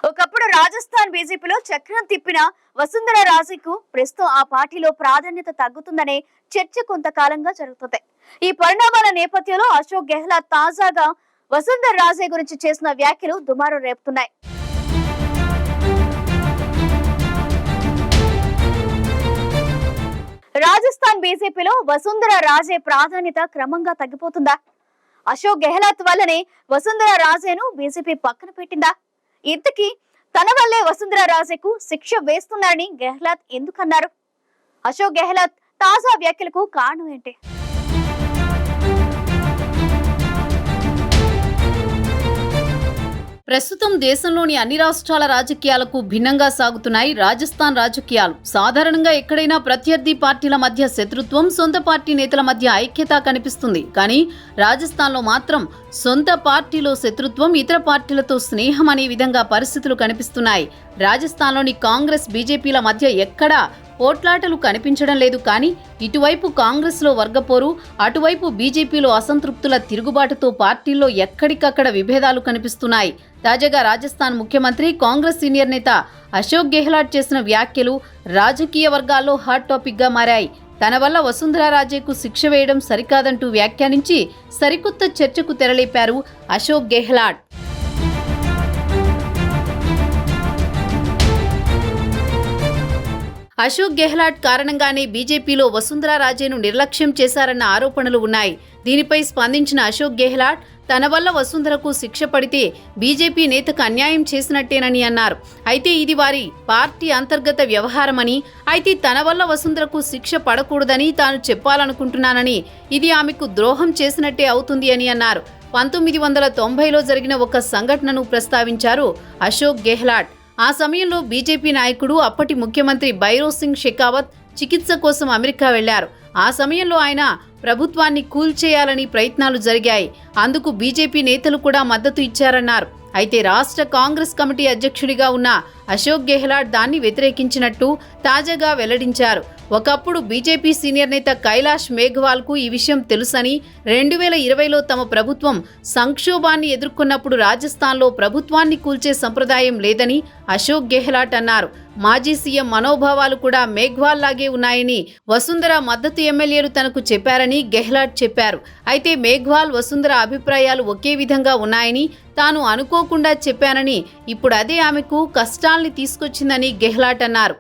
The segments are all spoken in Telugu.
ఒకప్పుడు రాజస్థాన్ బీజేపీలో చక్రం తిప్పిన వసుంధర రాజేకు ప్రస్తుతం ఆ పార్టీలో ప్రాధాన్యత తగ్గుతుందనే చర్చ కొంతకాలంగా జరుగుతుంది. ఈ పరిణామాల నేపథ్యంలో అశోక్ గెహ్లాట్ తాజాగా వసుంధర రాజే గురించి చేసిన వ్యాఖ్యలు దుమారం రేపుతున్నాయి. రాజస్థాన్ బీజేపీలో వసుంధర రాజే ప్రాధాన్యత క్రమంగా తగ్గిపోతుందా? అశోక్ గెహ్లాట్ వల్లనే వసుంధర రాజేను బీజేపీ పక్కన పెట్టిందా? ఇంతకీ తన వల్లే వసుంధర రాజేకు శిక్ష వేస్తున్నారని గెహ్లాట్ ఎందుకన్నారు? అశోక్ గెహ్లాట్ తాజా వ్యాఖ్యలకు కారణం ఏంటి? ప్రస్తుతం దేశంలోని అన్ని రాష్ట్రాల రాజకీయాలకు భిన్నంగా సాగుతున్నాయి రాజస్థాన్ రాజకీయాలు. సాధారణంగా ఎక్కడైనా ప్రత్యర్థి పార్టీల మధ్య శత్రుత్వం, సొంత పార్టీ నేతల మధ్య ఐక్యత కనిపిస్తుంది. కానీ రాజస్థాన్లో మాత్రం సొంత పార్టీలో శత్రుత్వం, ఇతర పార్టీలతో స్నేహం అనే విధంగా పరిస్థితులు కనిపిస్తున్నాయి. రాజస్థాన్లోని కాంగ్రెస్, బీజేపీల మధ్య ఎక్కడా పోట్లాటలు కనిపించడం లేదు. కానీ ఇటువైపు కాంగ్రెస్లో వర్గపోరు, అటువైపు బీజేపీలో అసంతృప్తుల తిరుగుబాటుతో పార్టీల్లో ఎక్కడికక్కడ విభేదాలు కనిపిస్తున్నాయి. తాజాగా రాజస్థాన్ ముఖ్యమంత్రి, కాంగ్రెస్ సీనియర్ నేత అశోక్ గెహ్లాట్ చేసిన వ్యాఖ్యలు రాజకీయ వర్గాల్లో హాట్ టాపిక్ గా మారాయి. తన వల్ల వసుంధర రాజేకు శిక్ష వేయడం సరికాదంటూ వ్యాఖ్యానించి సరికొత్త చర్చకు తెరలేపారు అశోక్ గెహ్లాట్. అశోక్ గెహ్లాట్ కారణంగానే బీజేపీలో వసుంధర రాజేను నిర్లక్ష్యం చేశారన్న ఆరోపణలు ఉన్నాయి. దీనిపై స్పందించిన అశోక్ గెహ్లాట్ తన వల్ల వసుంధరకు శిక్ష పడితే బీజేపీ నేతకు అన్యాయం చేసినట్టేనని అన్నారు. అయితే ఇది వారి పార్టీ అంతర్గత వ్యవహారమని, అయితే తన వల్ల వసుంధరకు శిక్ష పడకూడదని తాను చెప్పాలనుకుంటున్నానని, ఇది ఆమెకు ద్రోహం చేసినట్టే అవుతుంది అని అన్నారు. 1990లో జరిగిన ఒక సంఘటనను ప్రస్తావించారు అశోక్ గెహ్లాట్. ఆ సమయంలో బీజేపీ నాయకుడు, అప్పటి ముఖ్యమంత్రి భైరోజ్ సింగ్ షెకావత్ చికిత్స కోసం అమెరికా వెళ్లారు. ఆ సమయంలో ఆయన ప్రభుత్వాన్ని కూల్చేయాలని ప్రయత్నాలు జరిగాయి. అందుకు బీజేపీ నేతలు కూడా మద్దతు ఇచ్చారన్నారు. అయితే రాష్ట్ర కాంగ్రెస్ కమిటీ అధ్యక్షుడిగా ఉన్న అశోక్ గెహ్లాట్ దాన్ని వ్యతిరేకించినట్టు తాజాగా వెల్లడించారు. ఒకప్పుడు బీజేపీ సీనియర్ నేత కైలాష్ మేఘ్వాల్కు ఈ విషయం తెలుసని, 2020లో తమ ప్రభుత్వం సంక్షోభాన్ని ఎదుర్కొన్నప్పుడు రాజస్థాన్లో ప్రభుత్వాన్ని కూల్చే సంప్రదాయం లేదని అశోక్ గెహ్లాట్ అన్నారు. మాజీ సీఎం మనోభావాలు కూడా మేఘ్వాల్ లాగే ఉన్నాయని వసుంధర మద్దతు ఎమ్మెల్యేలు తనకు చెప్పారని గెహ్లాట్ చెప్పారు. అయితే మేఘ్వాల్, వసుంధర అభిప్రాయాలు ఒకే విధంగా ఉన్నాయని తాను అనుకోకుండా చెప్పానని, ఇప్పుడు అదే ఆమెకు కష్టాల్ని తీసుకొచ్చిందని గెహ్లాట్ అన్నారు.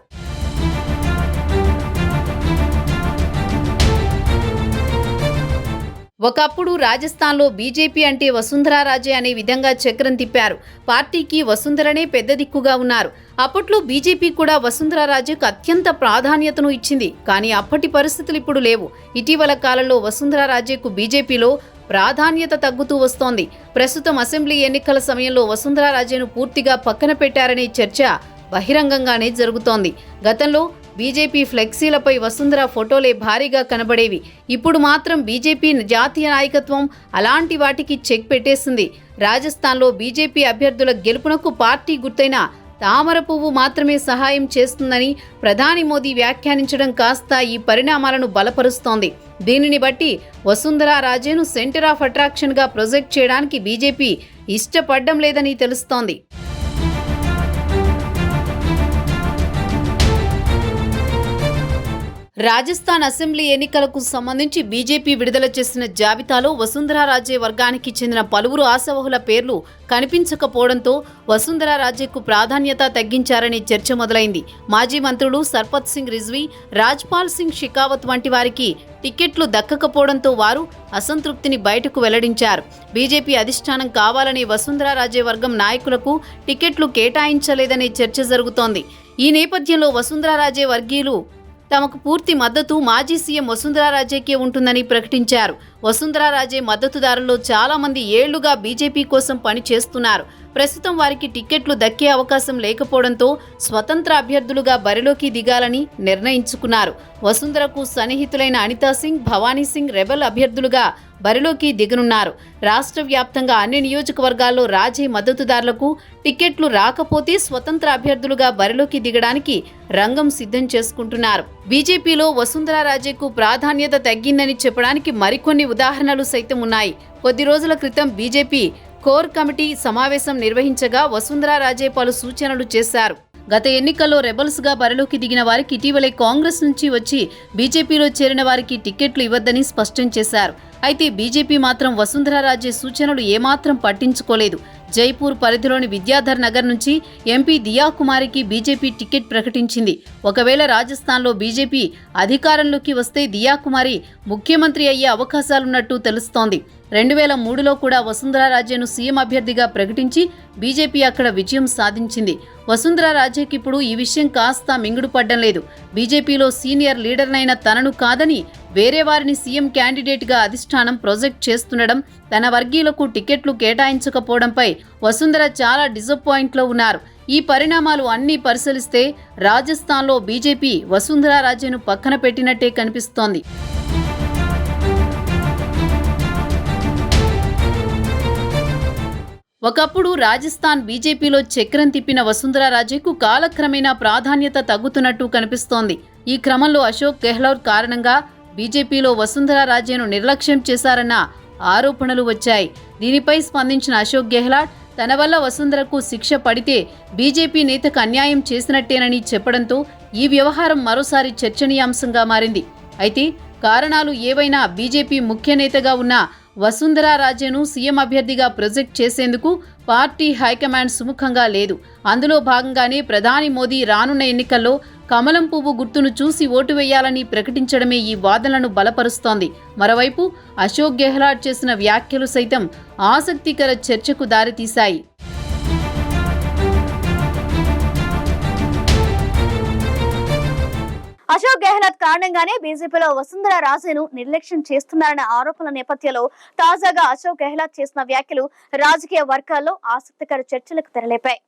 ఒకప్పుడు రాజస్థాన్లో బీజేపీ అంటే వసుంధర రాజే అనే విధంగా చక్రం తిప్పారు. పార్టీకి వసుంధరనే పెద్ద దిక్కుగా ఉన్నారు. అప్పట్లో బీజేపీ కూడా వసుంధర రాజేకు అత్యంత ప్రాధాన్యతను ఇచ్చింది. కానీ అప్పటి పరిస్థితులు ఇప్పుడు లేవు. ఇటీవల కాలంలో వసుంధర రాజేకు బీజేపీలో ప్రాధాన్యత తగ్గుతూ వస్తోంది. ప్రస్తుతం అసెంబ్లీ ఎన్నికల సమయంలో వసుంధర రాజేను పూర్తిగా పక్కన పెట్టారనే చర్చ బహిరంగంగానే జరుగుతోంది. గతంలో బీజేపీ ఫ్లెక్సీలపై వసుంధర ఫోటోలే భారీగా కనబడేవి. ఇప్పుడు మాత్రం బీజేపీ జాతీయ నాయకత్వం అలాంటి వాటికి చెక్ పెట్టేసింది. రాజస్థాన్లో బీజేపీ అభ్యర్థుల గెలుపునకు పార్టీ గుర్తైన తామర పువ్వు మాత్రమే సహాయం చేస్తుందని ప్రధాని మోదీ వ్యాఖ్యానించడం కాస్త ఈ పరిణామాలను బలపరుస్తోంది. దీనిని బట్టి వసుంధర రాజేను సెంటర్ ఆఫ్ అట్రాక్షన్గా ప్రొజెక్ట్ చేయడానికి బీజేపీ ఇష్టపడడం లేదని తెలుస్తోంది. రాజస్థాన్ అసెంబ్లీ ఎన్నికలకు సంబంధించి బీజేపీ విడుదల చేసిన జాబితాలో వసుంధర రాజే వర్గానికి చెందిన పలువురు ఆశావహుల పేర్లు కనిపించకపోవడంతో వసుంధర రాజేకు ప్రాధాన్యత తగ్గించారనే చర్చ మొదలైంది. మాజీ మంత్రులు సర్పత్ సింగ్ రిజ్వీ, రాజ్పాల్ సింగ్ షెకావత్ వంటి వారికి టికెట్లు దక్కకపోవడంతో వారు అసంతృప్తిని బయటకు వెల్లడించారు. బీజేపీ అధిష్టానం కావాలనే వసుంధర రాజే వర్గం నాయకులకు టికెట్లు కేటాయించలేదనే చర్చ జరుగుతోంది. ఈ నేపథ్యంలో వసుంధర రాజే వర్గీయులు తమకు పూర్తి మద్దతు మాజీ సీఎం వసుంధర రాజేకే ఉంటుందని ప్రకటించారు. వసుంధర రాజే మద్దతుదారుల్లో చాలా మంది ఏళ్లుగా బీజేపీ కోసం పని చేస్తున్నారు. ప్రస్తుతం వారికి టికెట్లు దక్కే అవకాశం లేకపోవడంతో స్వతంత్ర అభ్యర్థులుగా బరిలోకి దిగాలని నిర్ణయించుకున్నారు. వసుంధరకు సన్నిహితులైన అనితా సింగ్, భవానీ సింగ్ రెబెల్ అభ్యర్థులుగా బరిలోకి దిగనున్నారు. రాష్ట్ర వ్యాప్తంగా అన్ని నియోజకవర్గాల్లో రాజే మద్దతుదారులకు టికెట్లు రాకపోతే స్వతంత్ర అభ్యర్థులుగా బరిలోకి దిగడానికి రంగం సిద్ధం చేసుకుంటున్నారు. బీజేపీలో వసుంధర రాజేకు ప్రాధాన్యత తగ్గిందని చెప్పడానికి మరికొన్ని ఉదాహరణలు సైతం ఉన్నాయి. కొద్ది రోజుల క్రితం బీజేపీ కోర్ కమిటీ సమావేశం నిర్వహించగా వసుంధరా రాజే పలు సూచనలు చేశారు. గత ఎన్నికల్లో రెబల్స్ గా బరిలోకి దిగిన వారికి ఇటీవలే కాంగ్రెస్ నుంచి వచ్చి బీజేపీలో చేరిన వారికి టికెట్లు ఇవ్వద్దని స్పష్టం చేశారు. అయితే బీజేపీ మాత్రం వసుంధరా రాజే సూచనలు ఏమాత్రం పట్టించుకోలేదు. జైపూర్ పరిధిలోని విద్యాధర్ నగర్ నుంచి ఎంపీ దియా కుమారికి బీజేపీ టికెట్ ప్రకటించింది. ఒకవేళ రాజస్థాన్లో బీజేపీ అధికారంలోకి వస్తే దియా కుమారి ముఖ్యమంత్రి అయ్యే అవకాశాలున్నట్టు తెలుస్తోంది. 2003లో కూడా వసుంధరా రాజేను సీఎం అభ్యర్థిగా ప్రకటించి బీజేపీ అక్కడ విజయం సాధించింది. వసుంధరా రాజేకి ఇప్పుడు ఈ విషయం కాస్త మింగుడు పడ్డం లేదు. బీజేపీలో సీనియర్ లీడర్నైన తనను కాదని వేరే వారిని సీఎం క్యాండిడేట్గా అధిష్టానం ప్రొజెక్ట్ చేస్తుండడం, తన వర్గీయులకు టికెట్లు కేటాయించకపోవడంపై వసుంధర చాలా డిసప్పాయింట్లో ఉన్నారు. ఈ పరిణామాలు అన్నీ పరిశీలిస్తే రాజస్థాన్లో బీజేపీ వసుంధరా రాజేను పక్కన పెట్టినట్టే కనిపిస్తోంది. ఒకప్పుడు రాజస్థాన్ బీజేపీలో చక్రం తిప్పిన వసుంధరా రాజేకు కాలక్రమేణా ప్రాధాన్యత తగ్గుతున్నట్టు కనిపిస్తోంది. ఈ క్రమంలో అశోక్ గెహ్లోట్ కారణంగా బీజేపీలో వసుంధరా రాజేను నిర్లక్ష్యం చేశారన్న ఆరోపణలు వచ్చాయి. దీనిపై స్పందించిన అశోక్ గెహ్లాట్ తన వల్ల వసుంధరకు శిక్ష పడితే బీజేపీ నేతకు అన్యాయం చేసినట్టేనని చెప్పడంతో ఈ వ్యవహారం మరోసారి చర్చనీయాంశంగా మారింది. అయితే కారణాలు ఏవైనా బీజేపీ ముఖ్య నేతగా ఉన్న వసుంధరా రాజేను సీఎం అభ్యర్థిగా ప్రొజెక్ట్ చేసేందుకు పార్టీ హైకమాండ్ సుముఖంగా లేదు. అందులో భాగంగానే ప్రధాని మోదీ రానున్న ఎన్నికల్లో కమలం పువ్వు గుర్తును చూసి ఓటు వేయాలని ప్రకటించడమే ఈ వాదనలను బలపరుస్తోంది. మరోవైపు అశోక్ గెహ్లాట్ చేసిన వ్యాఖ్యలు సైతం ఆసక్తికర చర్చకు దారితీశాయి. అశోక్ గెహ్లాట్ కారణంగానే బీజేపీలో వసుంధరా రాజేను నిర్లక్ష్యం చేస్తున్నారన్న ఆరోపణల నేపథ్యంలో తాజాగా అశోక్ గెహ్లాట్ చేసిన వ్యాఖ్యలు రాజకీయ వర్గాల్లో ఆసక్తికర చర్చలకు తెరలేపాయి.